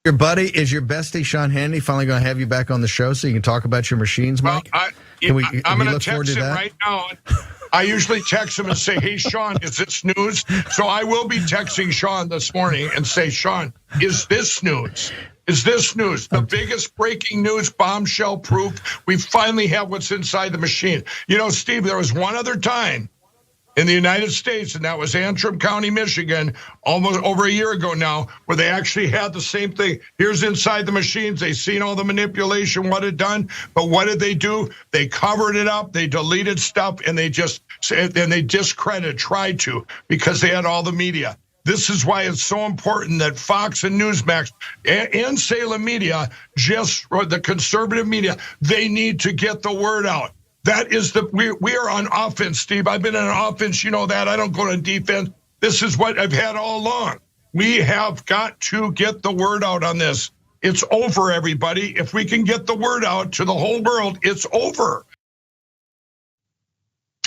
Your buddy, is your bestie Sean Hannity finally going to have you back on the show so you can talk about your machines, Mike? Well, I'm going to text him right now. I usually text him and say, hey, Sean, is this news? So I will be texting Sean this morning and say, Sean, is this news? Is this news? The biggest breaking news, bombshell proof. We finally have what's inside the machine. You know, Steve, there was one other time in the United States, and that was Antrim County, Michigan, almost over a year ago now, where they actually had the same thing. Here's inside the machines. They seen all the manipulation, what it done, but what did they do? They covered it up, they deleted stuff, and they discredited, tried to, because they had all the media. This is why it's so important that Fox and Newsmax and Salem Media, just the conservative media, they need to get the word out. That is we are on offense, Steve. I've been on offense, you know that. I don't go to defense. This is what I've had all along. We have got to get the word out on this. It's over, everybody. If we can get the word out to the whole world, it's over.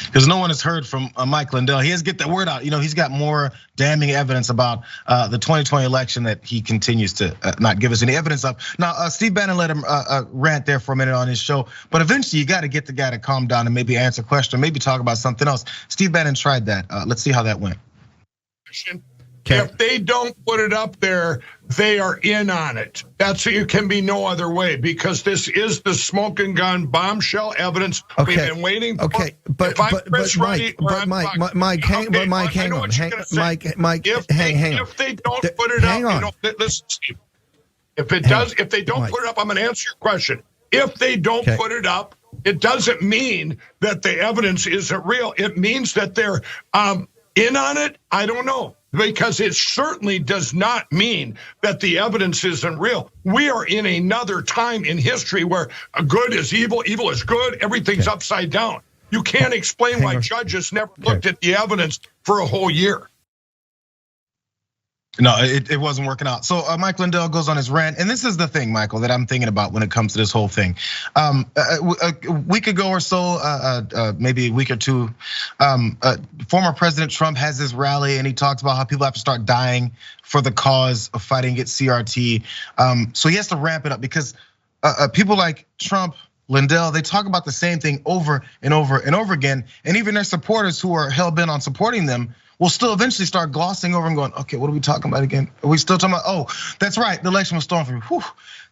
Because no one has heard from Mike Lindell. He has to get the word out. You know, he's got more damning evidence about the 2020 election that he continues to not give us any evidence of. Now, Steve Bannon let him rant there for a minute on his show, but eventually you got to get the guy to calm down and maybe answer a question, maybe talk about something else. Steve Bannon tried that. Let's see how that went. If they don't put it up there, they are in on it. It can be no other way, because this is the smoking gun bombshell evidence we've been waiting for. Okay, but Mike, hang on. If they don't put it up, listen, Steve. If they don't put it up, I'm going to answer your question. If they don't put it up, it doesn't mean that the evidence isn't real. It means that they're in on it. I don't know. Because it certainly does not mean that the evidence isn't real. We are in another time in history where good is evil, evil is good, everything's upside down. You can't explain why judges never looked at the evidence for a whole year. No, it wasn't working out. So Mike Lindell goes on his rant, and this is the thing, Michael, that I'm thinking about when it comes to this whole thing. A week ago or so, maybe a week or two, former President Trump has this rally, and he talks about how people have to start dying for the cause of fighting against CRT. So he has to ramp it up because people like Trump, Lindell, they talk about the same thing over and over and over again, and even their supporters who are hell bent on supporting them will still eventually start glossing over and going, okay, what are we talking about again? Are we still talking about, oh, that's right, the election was stolen from you.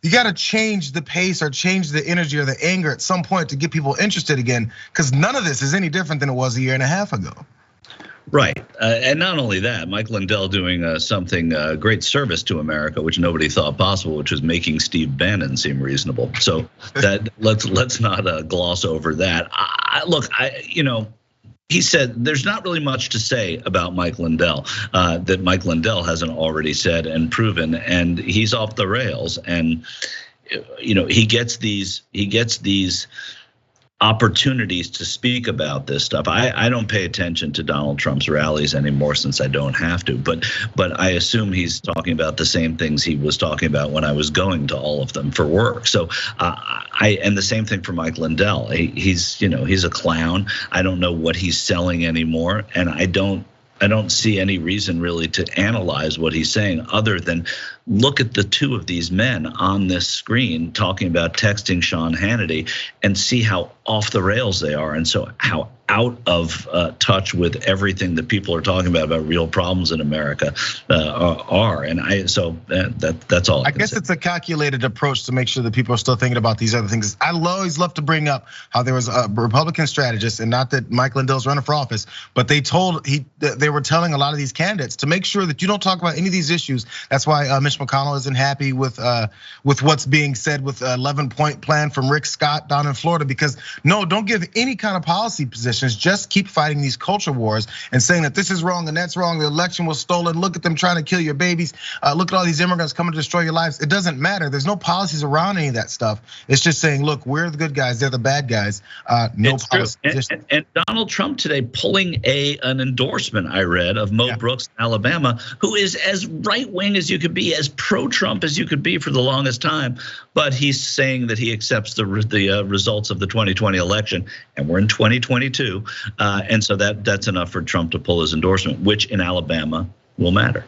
You gotta change the pace or change the energy or the anger at some point to get people interested again, because none of this is any different than it was a year and a half ago. Right, and not only that, Mike Lindell doing something great service to America, which nobody thought possible, which was making Steve Bannon seem reasonable. So that let's not gloss over that. He said there's not really much to say about Mike Lindell that Mike Lindell hasn't already said and proven, and he's off the rails. And he gets these opportunities to speak about this stuff. I don't pay attention to Donald Trump's rallies anymore since I don't have to, but I assume he's talking about the same things he was talking about when I was going to all of them for work. So and the same thing for Mike Lindell. He's a clown. I don't know what he's selling anymore, and I don't see any reason really to analyze what he's saying other than look at the two of these men on this screen talking about texting Sean Hannity and see how off the rails they are, and so how out of touch with everything that people are talking about real problems in America are. And that's all. I guess it's a calculated approach to make sure that people are still thinking about these other things. I always love to bring up how there was a Republican strategist, and not that Mike Lindell's running for office, but they were telling a lot of these candidates to make sure that you don't talk about any of these issues. That's why Mitch McConnell isn't happy with what's being said with 11-point plan from Rick Scott down in Florida, because no, don't give any kind of policy position. Just keep fighting these culture wars and saying that this is wrong and that's wrong. The election was stolen. Look at them trying to kill your babies. Look at all these immigrants coming to destroy your lives. It doesn't matter. There's no policies around any of that stuff. It's just saying, look, we're the good guys. They're the bad guys. No policy. And Donald Trump today pulling an endorsement I read of Mo Brooks in Alabama, who is as right wing as you could be, as pro-Trump as you could be for the longest time. But he's saying that he accepts the results of the 2020 election, and we're in 2022. And so that's enough for Trump to pull his endorsement, which in Alabama will matter.